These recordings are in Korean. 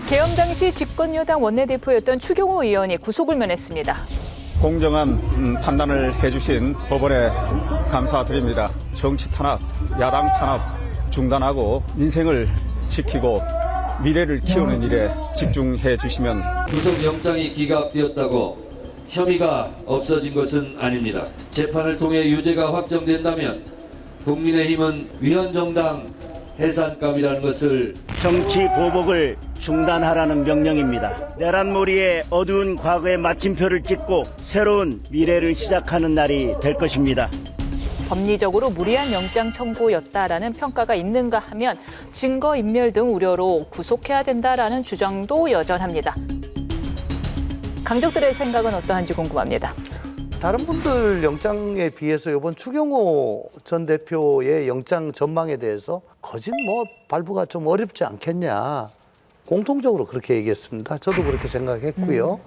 계엄 당시 집권여당 원내대표였던 추경호 의원이 구속을 면했습니다. 공정한 판단을 해주신 법원에 감사드립니다. 정치 탄압, 야당 탄압 중단하고 민생을 지키고 미래를 키우는 일에 집중해 주시면. 구속영장이 기각되었다고 혐의가 없어진 것은 아닙니다. 재판을 통해 유죄가 확정된다면 국민의힘은 위헌정당 해산감이라는 것을 정치 보복을 중단하라는 명령입니다. 내란몰이의 어두운 과거의 마침표를 찍고 새로운 미래를 시작하는 날이 될 것입니다. 법리적으로 무리한 영장 청구였다라는 평가가 있는가 하면 증거인멸 등 우려로 구속해야 된다라는 주장도 여전합니다. 강적들의 생각은 어떠한지 궁금합니다. 다른 분들 영장에 비해서 이번 추경호 전 대표의 영장 전망에 대해서 거진 발부가 좀 어렵지 않겠냐. 공통적으로 그렇게 얘기했습니다. 저도 그렇게 생각했고요.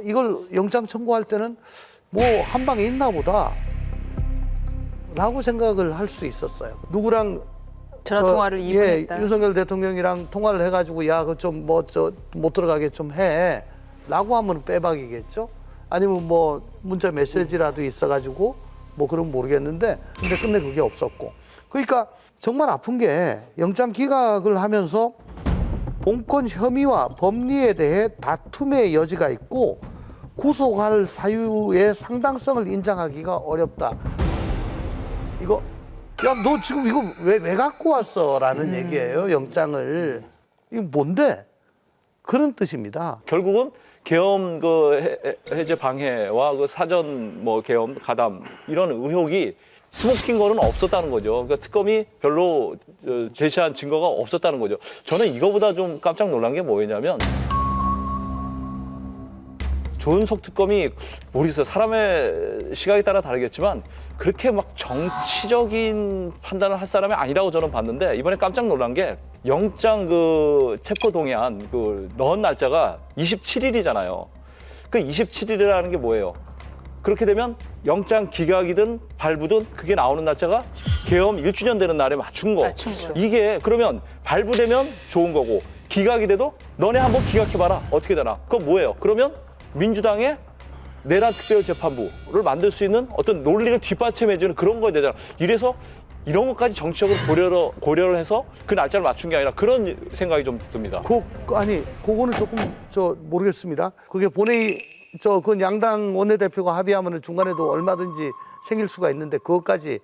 이걸 영장 청구할 때는 한 방에 있나 보다 라고 생각을 할 수 있었어요. 누구랑 전화 통화를 2분 했다. 윤석열 대통령이랑 통화를 해가지고 야, 그 좀 못 들어가게 좀 해. 라고 하면 빼박이겠죠. 아니면 문자 메시지라도 있어가지고 그럼 모르겠는데 근데 끝내 그게 없었고. 그러니까 정말 아픈 게 영장 기각을 하면서 본건 혐의와 법리에 대해 다툼의 여지가 있고 구속할 사유의 상당성을 인정하기가 어렵다. 이거 야, 너 지금 이거 왜 갖고 왔어? 라는 얘기예요. 영장을. 이거 뭔데? 그런 뜻입니다. 결국은 계엄 해제 방해와 사전 계엄 가담 이런 의혹이 스모킹 거는 없었다는 거죠. 그러니까 특검이 별로 제시한 증거가 없었다는 거죠. 저는 이거보다 좀 깜짝 놀란 게 뭐였냐면 조은석 특검이 모르겠어요. 사람의 시각에 따라 다르겠지만 그렇게 정치적인 판단을 할 사람이 아니라고 저는 봤는데 이번에 깜짝 놀란 게 영장 체포 동의안 넣은 날짜가 27일이잖아요. 그 27일이라는 게 뭐예요? 그렇게 되면 영장 기각이든 발부든 그게 나오는 날짜가 계엄 1주년 되는 날에 맞춘 거. 이게 그러면 발부되면 좋은 거고 기각이 돼도 너네 한번 기각해봐라. 어떻게 되나? 그건 뭐예요? 그러면 민주당의 내란 특별재판부를 만들 수 있는 어떤 논리를 뒷받침해주는 그런 거에 되잖아. 이래서 이런 것까지 정치적으로 고려를 해서 그 날짜를 맞춘 게 아니라 그런 생각이 좀 듭니다. 그거는 조금 모르겠습니다. 그게 본회의 그 양당 원내대표가 합의하면 중간에도 얼마든지 생길 수가 있는데 그것까지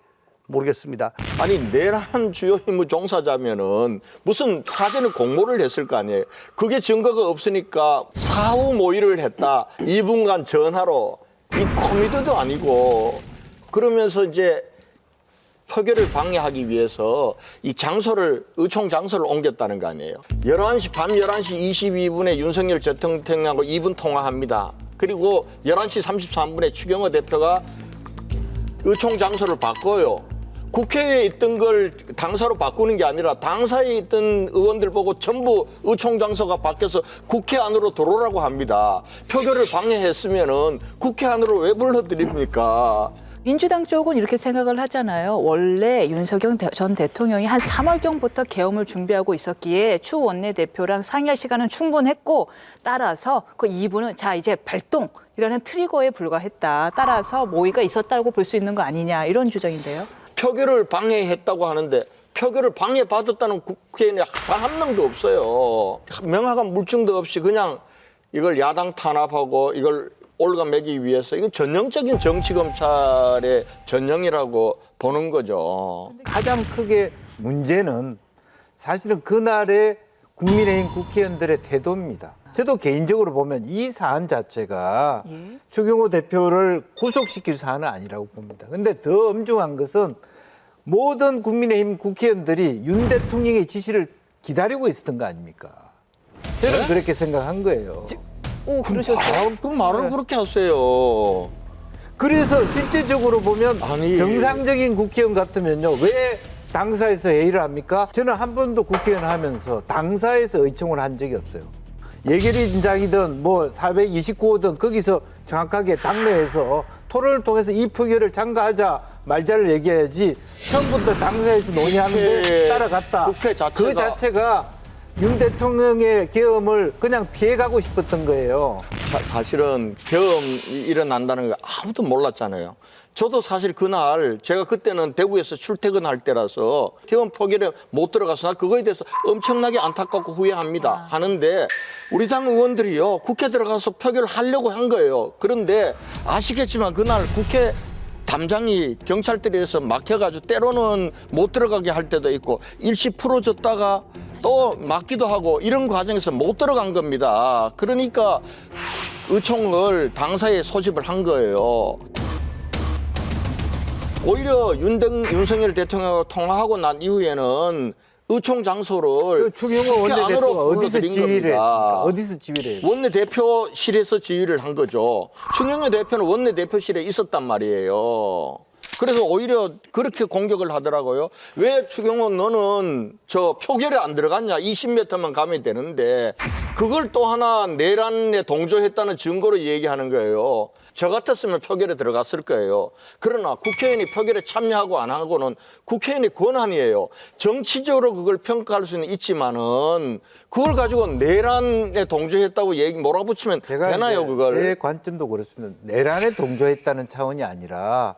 모르겠습니다. 아니 내란 주요 임무 종사자면은 무슨 사전에 공모를 했을 거 아니에요. 그게 증거가 없으니까 사후 모의를 했다. 2분간 전화로 이 코미디도 아니고 그러면서 이제 표결을 방해하기 위해서 이 의총 장소를 옮겼다는 거 아니에요. 밤 11시 22분에 윤석열 대통령하고 2분 통화합니다. 그리고 11시 33분에 추경호 대표가 의총 장소를 바꿔요. 국회에 있던 걸 당사로 바꾸는 게 아니라 당사에 있던 의원들 보고 전부 의총 장소가 바뀌어서 국회 안으로 들어오라고 합니다. 표결을 방해했으면은 국회 안으로 왜 불러드립니까? 민주당 쪽은 이렇게 생각을 하잖아요. 원래 윤석열 전 대통령이 한 3월경부터 계엄을 준비하고 있었기에 추 원내대표랑 상의할 시간은 충분했고 따라서 그 2부는 자 이제 발동이라는 트리거에 불과했다. 따라서 모의가 있었다고 볼 수 있는 거 아니냐 이런 주장인데요. 표결을 방해했다고 하는데 표결을 방해받았다는 국회의원이 단 한 명도 없어요. 명확한 물증도 없이 그냥 이걸 야당 탄압하고 이걸 올가매기 위해서 이건 전형적인 정치검찰의 전형이라고 보는 거죠. 가장 크게 문제는 사실은 그날의 국민의힘 국회의원들의 태도입니다. 저도 개인적으로 보면 이 사안 자체가 추경호 대표를 구속시킬 사안은 아니라고 봅니다. 근데 더 엄중한 것은 모든 국민의힘 국회의원들이 윤 대통령의 지시를 기다리고 있었던 거 아닙니까? 저는 그렇게 생각한 거예요. 그러셨어요? 그 말을 그렇게 하세요. 그래서 실제적으로 보면 정상적인 국회의원 같으면요. 왜 당사에서 회의를 합니까? 저는 한 번도 국회의원 하면서 당사에서 의총을 한 적이 없어요. 예결위원장이든 429호든 거기서 정확하게 당내에서 토론을 통해서 이 표결을 참가하자 말자를 얘기해야지 처음부터 당사에서 논의하는데 따라갔다. 국회 자체가. 그 자체가 윤 대통령의 계엄을 그냥 피해가고 싶었던 거예요. 사실은 계엄이 일어난다는 걸 아무도 몰랐잖아요. 저도 사실 그날 제가 그때는 대구에서 출퇴근할 때라서 계엄 표결에 못 들어가서 나 그거에 대해서 엄청나게 안타깝고 후회합니다. 하는데 우리 당 의원들이요 국회 들어가서 표결하려고 한 거예요. 그런데 아시겠지만 그날 국회 담장이 경찰들에서 막혀가지고 때로는 못 들어가게 할 때도 있고 일시 풀어줬다가 또 막기도 하고 이런 과정에서 못 들어간 겁니다. 그러니까 의총을 당사에 소집을 한 거예요. 오히려 윤석열 대통령과 통화하고 난 이후에는 의총 장소를 추경호 국회 안으로 원내대표가 어디서 불러들인 지휘를 겁니다. 했습니까? 어디서 지휘를 했습니까? 원내대표실에서 지휘를 한 거죠. 추경호 대표는 원내대표실에 있었단 말이에요. 그래서 오히려 그렇게 공격을 하더라고요. 왜 추경호 너는 저 표결에 안 들어갔냐? 20m만 가면 되는데 그걸 또 하나 내란에 동조했다는 증거로 얘기하는 거예요. 저 같았으면 표결에 들어갔을 거예요. 그러나 국회의원이 표결에 참여하고 안 하고는 국회의원의 권한이에요. 정치적으로 그걸 평가할 수는 있지만은 그걸 가지고 내란에 동조했다고 얘기 몰아붙이면 되나요, 그걸? 제 관점도 그렇습니다. 내란에 동조했다는 차원이 아니라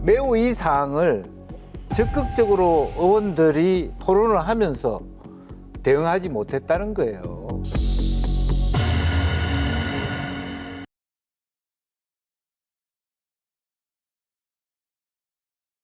매우 이 사항을 적극적으로 의원들이 토론을 하면서 대응하지 못했다는 거예요.